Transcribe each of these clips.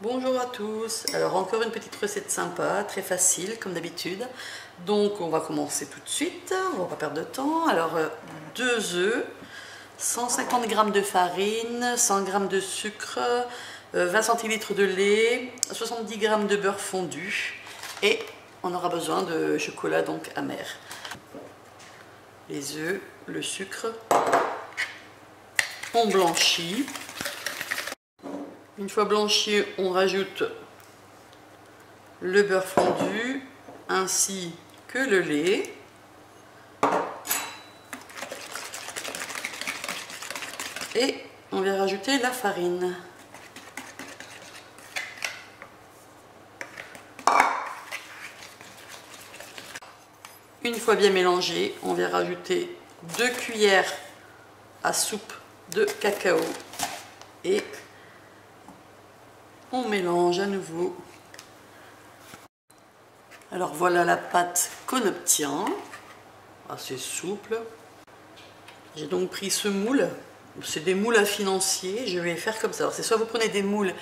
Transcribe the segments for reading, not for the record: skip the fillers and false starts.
Bonjour à tous, alors encore une petite recette sympa, très facile comme d'habitude. Donc on va commencer tout de suite, on va pas perdre de temps. Alors 2 œufs, 150 g de farine, 100 g de sucre, 20 centilitres de lait, 70 g de beurre fondu et on aura besoin de chocolat donc amer. Les œufs, le sucre, on blanchit. Une fois blanchi, on rajoute le beurre fondu ainsi que le lait. Et on vient rajouter la farine. Une fois bien mélangé, on vient rajouter 2 cuillères à soupe de cacao et on mélange à nouveau. Alors voilà la pâte qu'on obtient, assez souple. J'ai donc pris ce moule, c'est des moules à financier, je vais faire comme ça. Alors c'est soit vous prenez des moules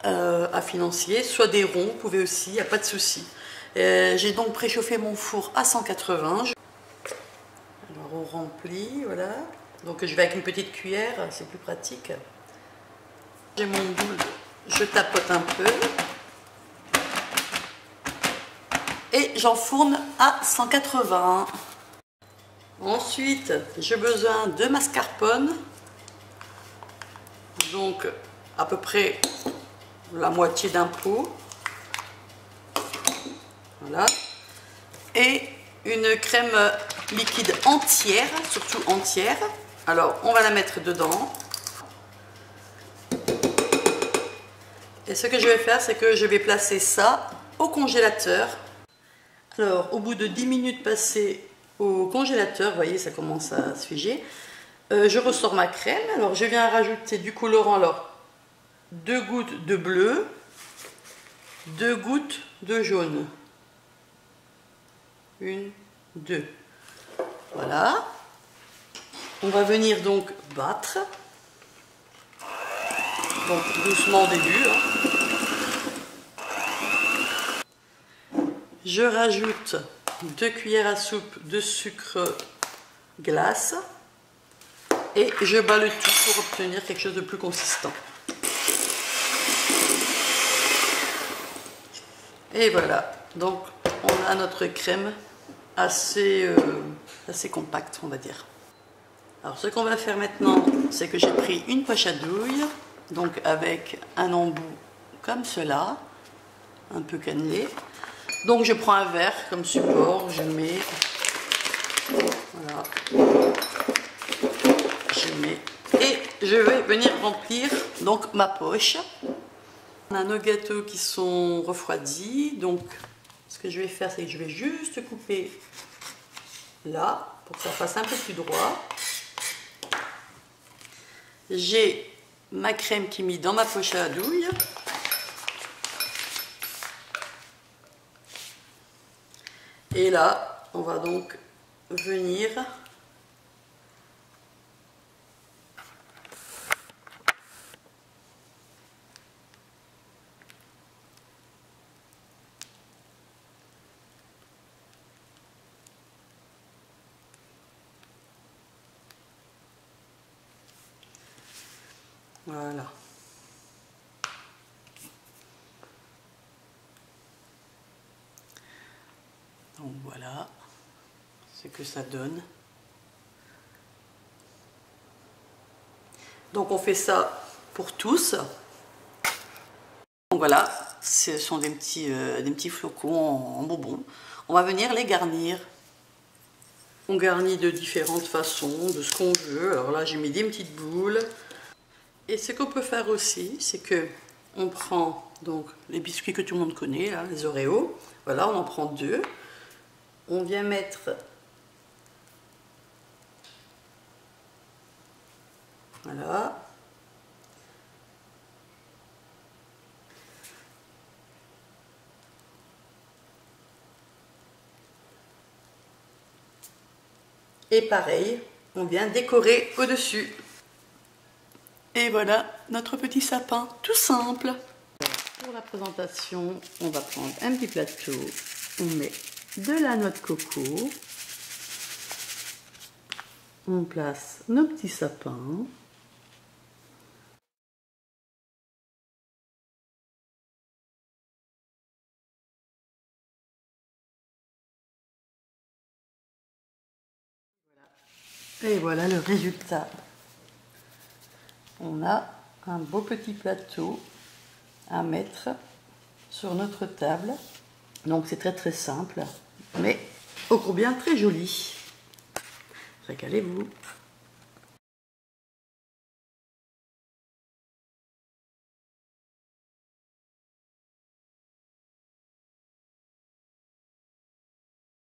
à financier, soit des ronds, vous pouvez aussi, il n'y a pas de souci. J'ai donc préchauffé mon four à 180. Alors on remplit, voilà. Donc je vais avec une petite cuillère, c'est plus pratique. J'ai mon moule. Je tapote un peu et j'enfourne à 180. Ensuite, j'ai besoin de mascarpone, donc à peu près la moitié d'un pot. Voilà. Et une crème liquide entière, surtout entière. Alors, on va la mettre dedans. Et ce que je vais faire, c'est que je vais placer ça au congélateur. Alors, au bout de 10 minutes passées au congélateur, vous voyez, ça commence à se figer. Je ressors ma crème. Alors, je viens rajouter du colorant. Alors, 2 gouttes de bleu, 2 gouttes de jaune. 1, 2. Voilà. On va venir donc battre. Donc doucement au début. Je rajoute 2 cuillères à soupe de sucre glace et je bats le tout pour obtenir quelque chose de plus consistant. Et voilà, donc on a notre crème assez compacte, on va dire. Alors ce qu'on va faire maintenant, c'est que j'ai pris une poche à douille, donc avec un embout comme cela, un peu cannelé. Donc je prends un verre comme support, je mets, voilà, je mets, et je vais venir remplir donc ma poche. On a nos gâteaux qui sont refroidis, donc ce que je vais faire, c'est que je vais juste couper là, pour que ça fasse un peu plus droit. J'ai ma crème qui est mise dans ma poche à douille. Et là, on va donc venir voilà. Donc voilà ce que ça donne. Donc on fait ça pour tous. Donc voilà, ce sont des petits flocons en bonbons. On va venir les garnir. On garnit de différentes façons, de ce qu'on veut. Alors là j'ai mis des petites boules. Et ce qu'on peut faire aussi, c'est que on prend donc les biscuits que tout le monde connaît, là, les Oreos. Voilà, on en prend 2. On vient mettre, voilà, et pareil, on vient décorer au-dessus. Et voilà notre petit sapin, tout simple. Pour la présentation, on va prendre un petit plateau, on met de la noix de coco, on place nos petits sapins, et voilà le résultat. On a un beau petit plateau à mettre sur notre table. Donc c'est très très simple, mais ô combien très joli. Régalez-vous.